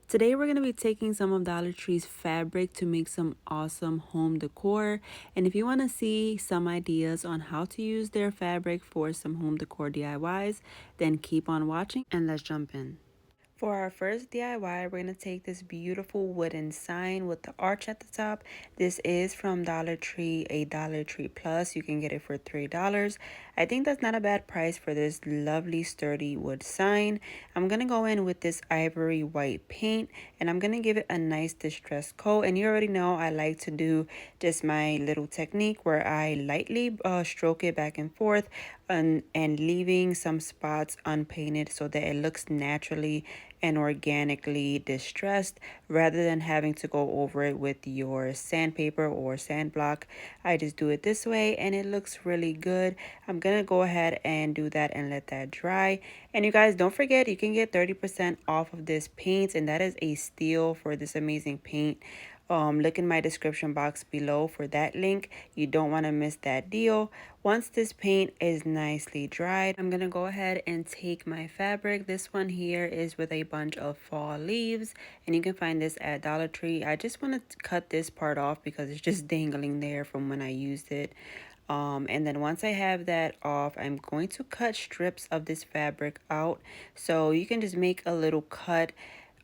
Today we're going to be taking some of Dollar Tree's fabric to make some awesome home decor. And if you want to see some ideas on how to use their fabric for some home decor DIYs, then keep on watching and let's jump in. For our first DIY, we're going to take this beautiful wooden sign with the arch at the top. This is from Dollar Tree, a Dollar Tree Plus. You can get it for $3. I think that's not a bad price for this lovely sturdy wood sign. I'm going to go in with this ivory white paint and I'm going to give it a nice distressed coat. And you already know I like to do just my little technique where I lightly stroke it back and forth and leaving some spots unpainted so that it looks naturally and organically distressed rather than having to go over it with your sandpaper or sand block. I just do it this way and it looks really good. I'm gonna go ahead and do that and let that dry. And you guys, don't forget, you can get 30% off of this paint, and that is a steal for this amazing paint. Look in my description box below for that link. You don't want to miss that deal. Once this paint is nicely dried, I'm gonna go ahead and take my fabric. This one here is with a bunch of fall leaves, and you can find this at Dollar Tree. I just want to cut this part off because it's just dangling there from when I used it. And then once I have that off, I'm going to cut strips of this fabric out. So you can just make a little cut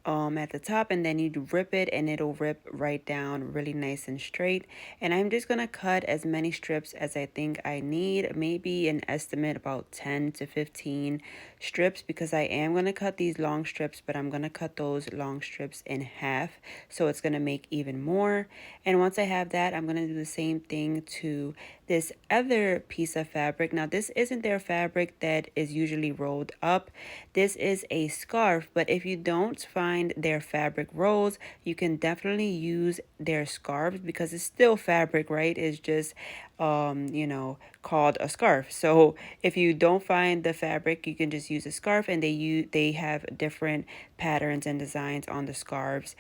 at the top, and then you rip it and it'll rip right down really nice and straight. And I'm just gonna cut as many strips as I think I need, maybe an estimate about 10 to 15 strips, because I am gonna cut these long strips, but I'm gonna cut those long strips in half, so it's gonna make even more. And once I have that, I'm gonna do the same thing to this other piece of fabric. Now this isn't their fabric that is usually rolled up. This is a scarf, but if you don't find their fabric rolls, you can definitely use their scarves because it's still fabric, right? It's just called a scarf. So if you don't find the fabric, you can just use a scarf, and they have different patterns and designs on the scarves,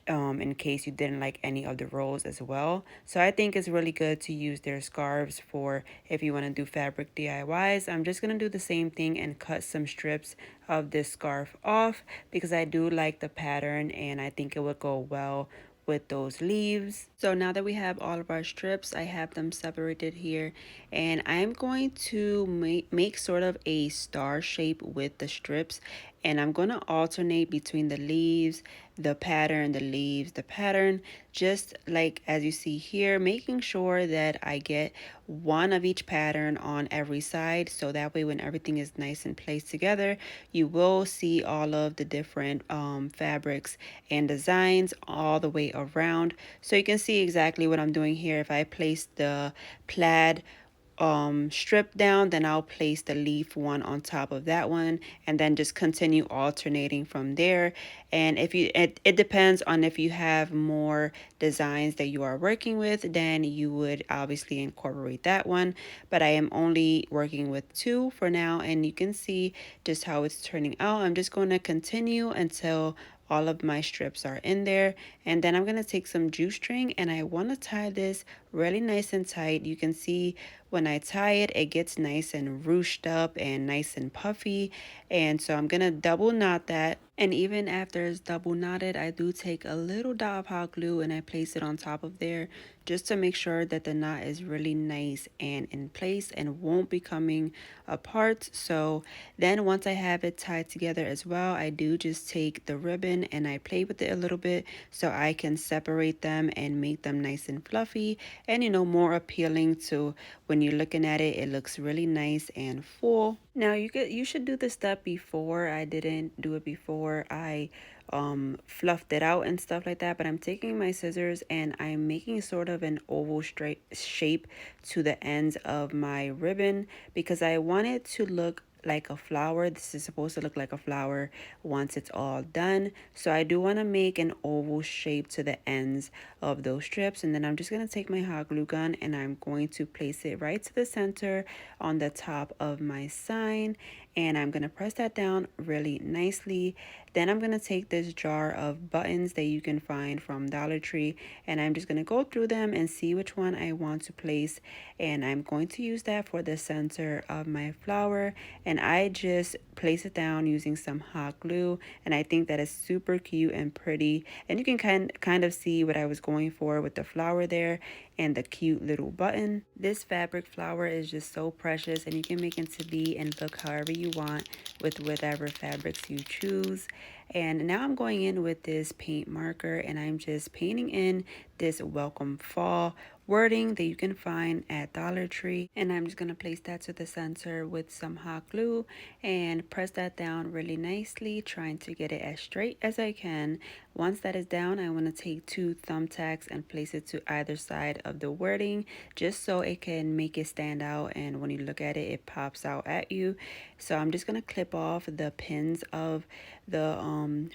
in case you didn't like any of the rolls as well. So I think it's really good to use their scarves for if you want to do fabric DIYs. I'm just going to do the same thing and cut some strips of this scarf off because I do like the pattern and I think it would go well with those leaves. So now that we have all of our strips, I have them separated here, and I'm going to make sort of a star shape with the strips, and I'm going to alternate between the leaves, the pattern, the leaves, the pattern, just like as you see here, making sure that I get one of each pattern on every side, so that way when everything is nice and placed together, you will see all of the different fabrics and designs all the way around. So you can see exactly what I'm doing here. If I place the plaid strip down, then I'll place the leaf one on top of that one, and then just continue alternating from there. And if you it depends on if you have more designs that you are working with, then you would obviously incorporate that one, but I am only working with two for now, and you can see just how it's turning out. I'm just going to continue until all of my strips are in there, and then I'm going to take some juice string and I want to tie this really nice and tight. You can see when I tie it, it gets nice and ruched up and nice and puffy, and so I'm going to double knot that. And even after it's double knotted, I do take a little dot of hot glue and I place it on top of there just to make sure that the knot is really nice and in place and won't be coming apart. So then once I have it tied together as well, I do just take the ribbon and I play with it a little bit so I can separate them and make them nice and fluffy and more appealing to when you're looking at it. It looks really nice and full. Now you should do this step before. I didn't do it before I fluffed it out and stuff like that, but I'm taking my scissors and I'm making sort of an oval straight shape to the ends of my ribbon because I want it to look like a flower. This is supposed to look like a flower once it's all done. So I do want to make an oval shape to the ends of those strips, and then I'm just going to take my hot glue gun and I'm going to place it right to the center on the top of my sign. and I'm going to press that down really nicely. Then I'm going to take this jar of buttons that you can find from Dollar Tree, and I'm just going to go through them and see which one I want to place. And I'm going to use that for the center of my flower, and I just place it down using some hot glue, and I think that is super cute and pretty. And you can kind of see what I was going for with the flower there and the cute little button. This fabric flower is just so precious, and you can make it to be and look however you want with whatever fabrics you choose. And now I'm going in with this paint marker, and I'm just painting in this welcome fall wording that you can find at Dollar Tree. And I'm just going to place that to the center with some hot glue and press that down really nicely, trying to get it as straight as I can. Once that is down, I want to take two thumbtacks and place it to either side of the wording, just so it can make it stand out, and when you look at it, it pops out at you. So I'm just going to clip off the pins of the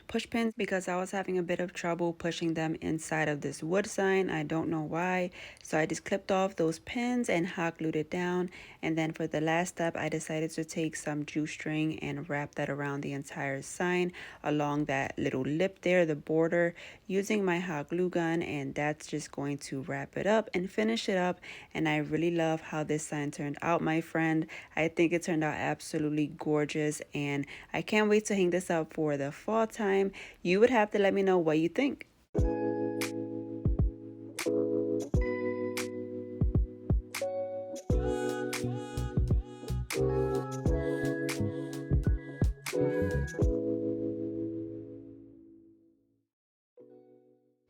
push pins, because I was having a bit of trouble pushing them inside of this wood sign. I don't know why. So I just clipped off those pins and hot glued it down. And then for the last step, I decided to take some jute string and wrap that around the entire sign along that little lip there, the border, using my hot glue gun. And that's just going to wrap it up and finish it up. And I really love how this sign turned out, my friend. I think it turned out absolutely gorgeous, and I can't wait to hang this up for the fall time. You would have to let me know what you think.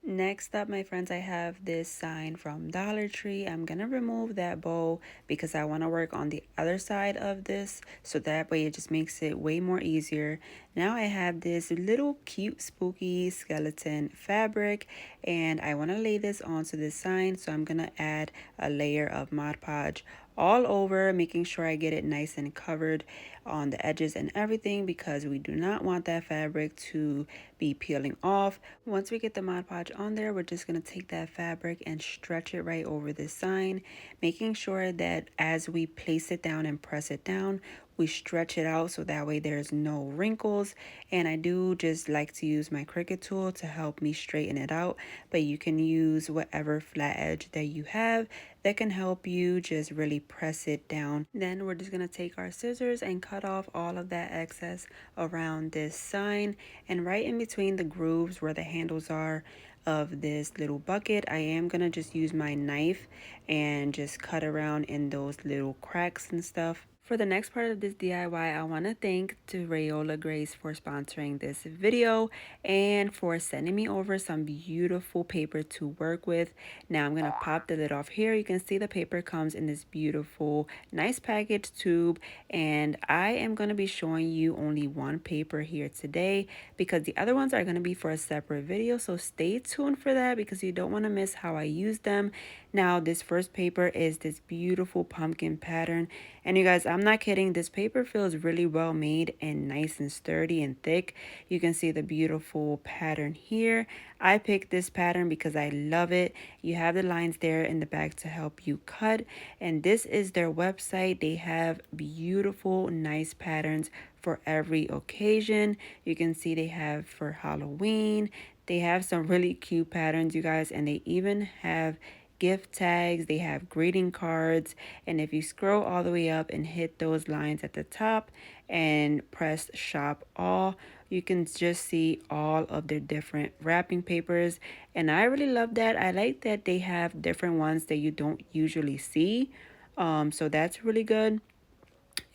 Next up, my friends, I have this sign from Dollar Tree. I'm going to remove that bow because I want to work on the other side of this, so that way it just makes it way more easier. Now I have this little cute spooky skeleton fabric, and I want to lay this onto this sign. So I'm going to add a layer of Mod Podge all over, making sure I get it nice and covered on the edges and everything, because we do not want that fabric to be peeling off. Once we get the Mod Podge on there, we're just going to take that fabric and stretch it right over the sign, making sure that as we place it down and press it down, we stretch it out so that way there's no wrinkles. And I do just like to use my Cricut tool to help me straighten it out, but you can use whatever flat edge that you have that can help you just really press it down. Then we're just going to take our scissors and cut off all of that excess around this sign, and right in between the grooves where the handles are of this little bucket, I am gonna just use my knife and just cut around in those little cracks and stuff. For the next part of this DIY, I want to thank to Rayola Grace for sponsoring this video and for sending me over some beautiful paper to work with. Now I'm going to pop the lid off here. You can see the paper comes in this beautiful, nice package tube, and I am going to be showing you only one paper here today because the other ones are going to be for a separate video. So stay tuned for that because you don't want to miss how I use them. Now this first paper is this beautiful pumpkin pattern, and you guys, I'm not kidding, this paper feels really well made and nice and sturdy and thick. You can see the beautiful pattern here. I picked this pattern because I love it. You have the lines there in the back to help you cut, and this is their website. They have beautiful, nice patterns for every occasion. You can see they have for Halloween. They have some really cute patterns, you guys, and they even have gift tags, they have greeting cards. And if you scroll all the way up and hit those lines at the top and press shop all, you can just see all of their different wrapping papers, and I really love that. I like that they have different ones that you don't usually see, so that's really good.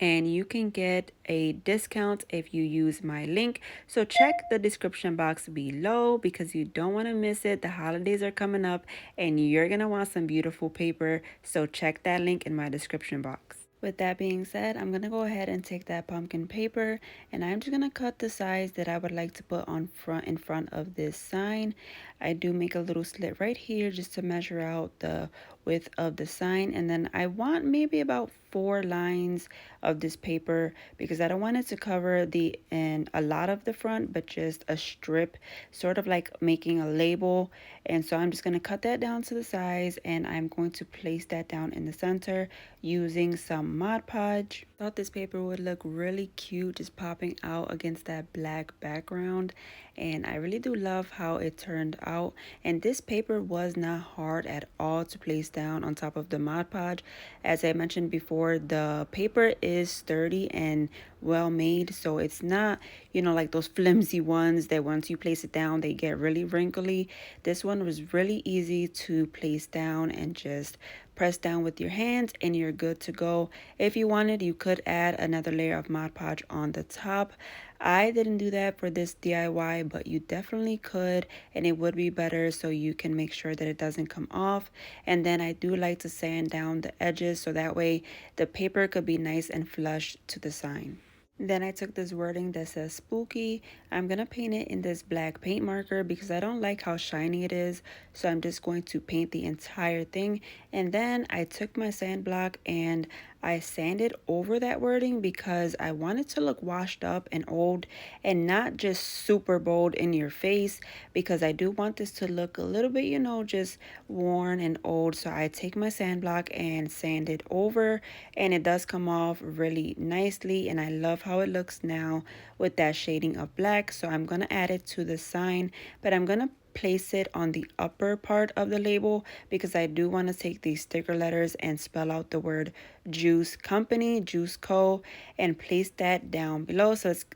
And you can get a discount if you use my link, so check the description box below because you don't want to miss it. The holidays are coming up and you're gonna want some beautiful paper, so check that link in my description box. With that being said, I'm going to go ahead and take that pumpkin paper, and I'm just going to cut the size that I would like to put on in front of this sign. I do make a little slit right here just to measure out the width of the sign, and then I want maybe about 4 lines of this paper because I don't want it to cover the and a lot of the front, but just a strip, sort of like making a label. And so I'm just going to cut that down to the size, and I'm going to place that down in the center using some Mod Podge. Thought this paper would look really cute just popping out against that black background, and I really do love how it turned out. And this paper was not hard at all to place down on top of the Mod Podge. As I mentioned before, the paper is sturdy and well made, so it's not, like those flimsy ones that once you place it down they get really wrinkly. This one was really easy to place down and just press down with your hands and you're good to go. If you wanted, you could add another layer of Mod Podge on the top. I didn't do that for this DIY, but you definitely could, and it would be better so you can make sure that it doesn't come off. And then I do like to sand down the edges so that way the paper could be nice and flush to the sign. Then I took this wording that says spooky. I'm going to paint it in this black paint marker because I don't like how shiny it is. So I'm just going to paint the entire thing. And then I took my sand block and I sanded over that wording because I want it to look washed up and old and not just super bold in your face, because I do want this to look a little bit, just worn and old. So I take my sand block and sand it over, and it does come off really nicely, and I love how it looks now with that shading of black. So I'm going to add it to the sign, but I'm going to place it on the upper part of the label because I do want to take these sticker letters and spell out the word Juice Company, Juice Co, and place that down below. So it's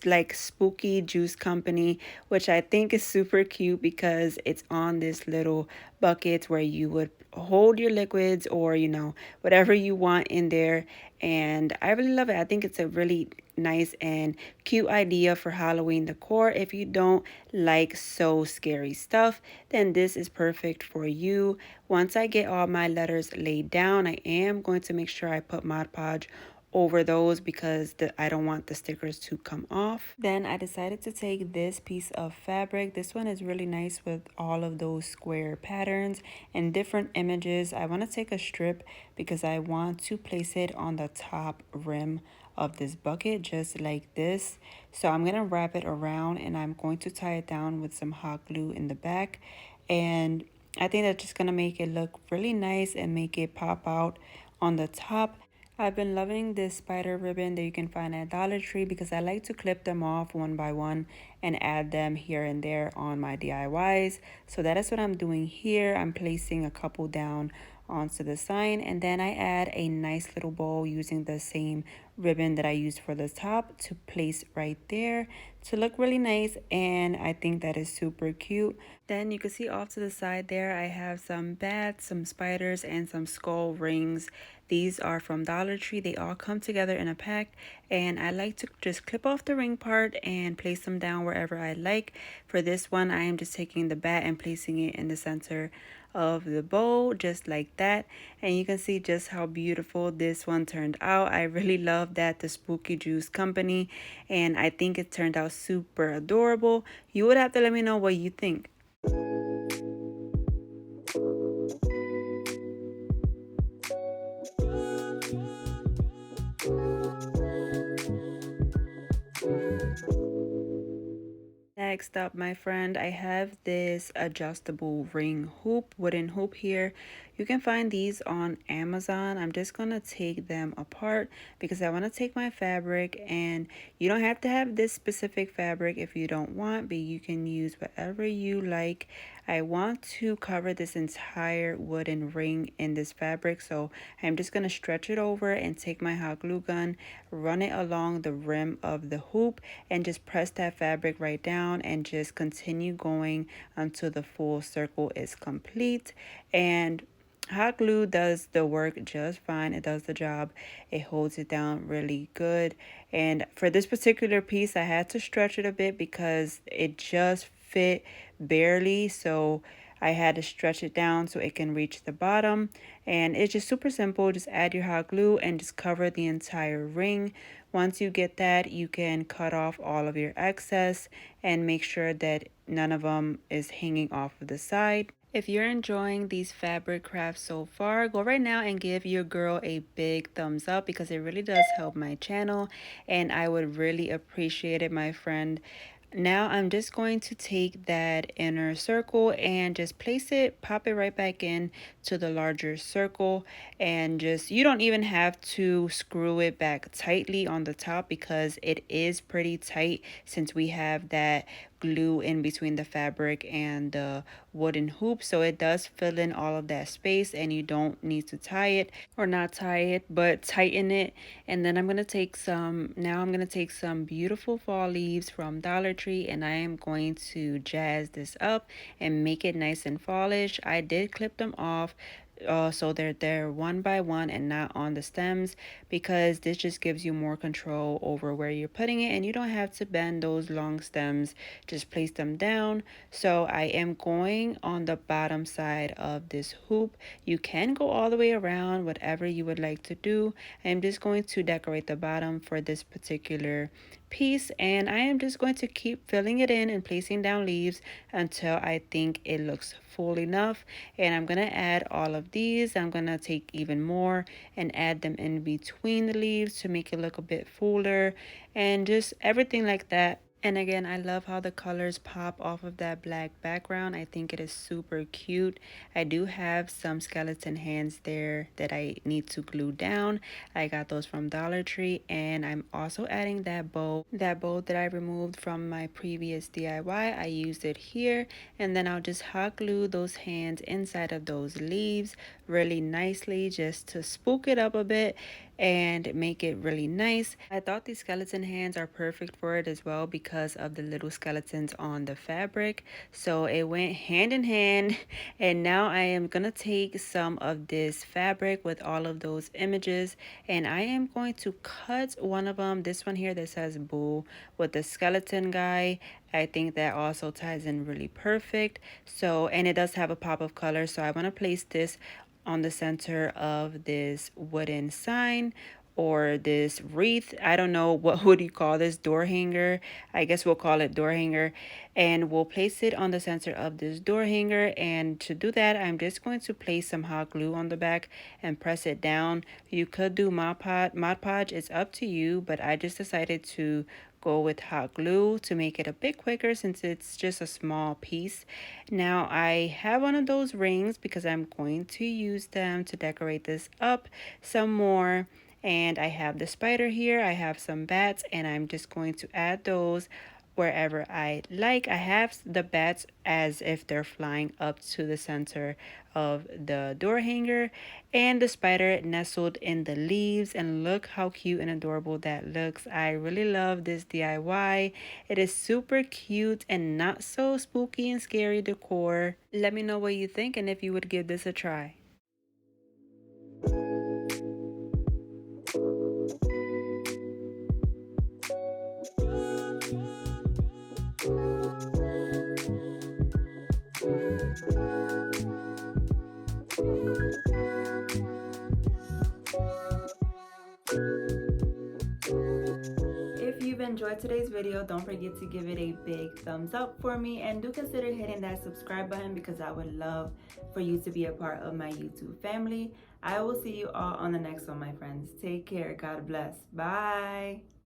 like Spooky Juice Company, which I think is super cute because it's on this little bucket where you would hold your liquids or whatever you want in there. And I really love it. I think it's a really nice and cute idea for Halloween decor. If you don't like so scary stuff, then this is perfect for you. Once I get all my letters laid down, I am going to make sure I put Mod Podge over those because I don't want the stickers to come off. Then I decided to take this piece of fabric. This one is really nice with all of those square patterns and different images. I want to take a strip because I want to place it on the top rim of this bucket just like this. So I'm going to wrap it around and I'm going to tie it down with some hot glue in the back, and I think that's just going to make it look really nice and make it pop out on the top. I've been loving this spider ribbon that you can find at Dollar Tree because I like to clip them off one by one and add them here and there on my DIYs. So that is what I'm doing here. I'm placing a couple down onto the sign, and then I add a nice little bow using the same ribbon that I used for the top to place right there to look really nice, and I think that is super cute. Then you can see off to the side there I have some bats, some spiders, and some skull rings. These are from Dollar Tree. They all come together in a pack, and I like to just clip off the ring part and place them down wherever I like. For this one, I am just taking the bat and placing it in the center of the bow just like that, and you can see just how beautiful this one turned out. I really love that, the Spooky Juice Company, and I think it turned out super adorable. You would have to let me know what you think. Next up, my friend, I have this adjustable ring hoop, wooden hoop here. You can find these on Amazon. I'm just gonna take them apart because I want to take my fabric, and you don't have to have this specific fabric if you don't want, but you can use whatever you like. I want to cover this entire wooden ring in this fabric, so I'm just gonna stretch it over and take my hot glue gun, run it along the rim of the hoop, and just press that fabric right down and just continue going until the full circle is complete. And hot glue does the work just fine. It does the job. It holds it down really good. And for this particular piece, I had to stretch it a bit because it just fit barely. So I had to stretch it down so it can reach the bottom. And it's just super simple. Just add your hot glue and just cover the entire ring. Once you get that, you can cut off all of your excess and make sure that none of them is hanging off of the side. If you're enjoying these fabric crafts so far, go right now and give your girl a big thumbs up because it really does help my channel and I would really appreciate it, my friend. Now I'm just going to take that inner circle and just place it, pop it right back in to the larger circle, and just, you don't even have to screw it back tightly on the top because it is pretty tight since we have that glue in between the fabric and the wooden hoop, so it does fill in all of that space and you don't need to tie it, or not tie it but tighten it. And then I'm going to take some, now I'm going to take some beautiful fall leaves from Dollar Tree and I am going to jazz this up and make it nice and fallish. I did clip them off so they're there one by one and not on the stems, because this just gives you more control over where you're putting it and you don't have to bend those long stems, just place them down. So I am going on the bottom side of this hoop. You can go all the way around, whatever you would like to do. I'm just going to decorate the bottom for this particular piece and I am just going to keep filling it in and placing down leaves until I think it looks full enough. And I'm gonna add all of these. I'm gonna take even more and add them in between the leaves to make it look a bit fuller and just everything like that. And again, I love how the colors pop off of that black background. I think it is super cute. I do have some skeleton hands there that I need to glue down. I got those from Dollar Tree, and I'm also adding that bow. That bow that I removed from my previous DIY, I used it here, and then I'll just hot glue those hands inside of those leaves really nicely just to spook it up a bit and make it really nice. I thought these skeleton hands are perfect for it as well because of the little skeletons on the fabric. So it went hand in hand. And now I am gonna take some of this fabric with all of those images and I am going to cut one of them, this one here that says Boo, with the skeleton guy. I think that also ties in really perfect. So, and it does have a pop of color, so I want to place this on the center of this wooden sign or this wreath. I don't know, what would you call this, door hanger? I guess we'll call it door hanger. And we'll place it on the center of this door hanger, and to do that I'm just going to place some hot glue on the back and press it down. You could do Mod Podge, it's up to you, but I just decided to go with hot glue to make it a bit quicker since it's just a small piece. Now I have one of those rings because I'm going to use them to decorate this up some more. And I have the spider here, I have some bats, and I'm just going to add those wherever I like. I have the bats as if they're flying up to the center of the door hanger, and the spider nestled in the leaves, and look how cute and adorable that looks. I really love this DIY. It is super cute and not so spooky and scary decor. Let me know what you think and if you would give this a try. If you've enjoyed today's video, don't forget to give it a big thumbs up for me, and do consider hitting that subscribe button because I would love for you to be a part of my YouTube family. I will see you all on the next one, my friends. Take care. God bless. Bye.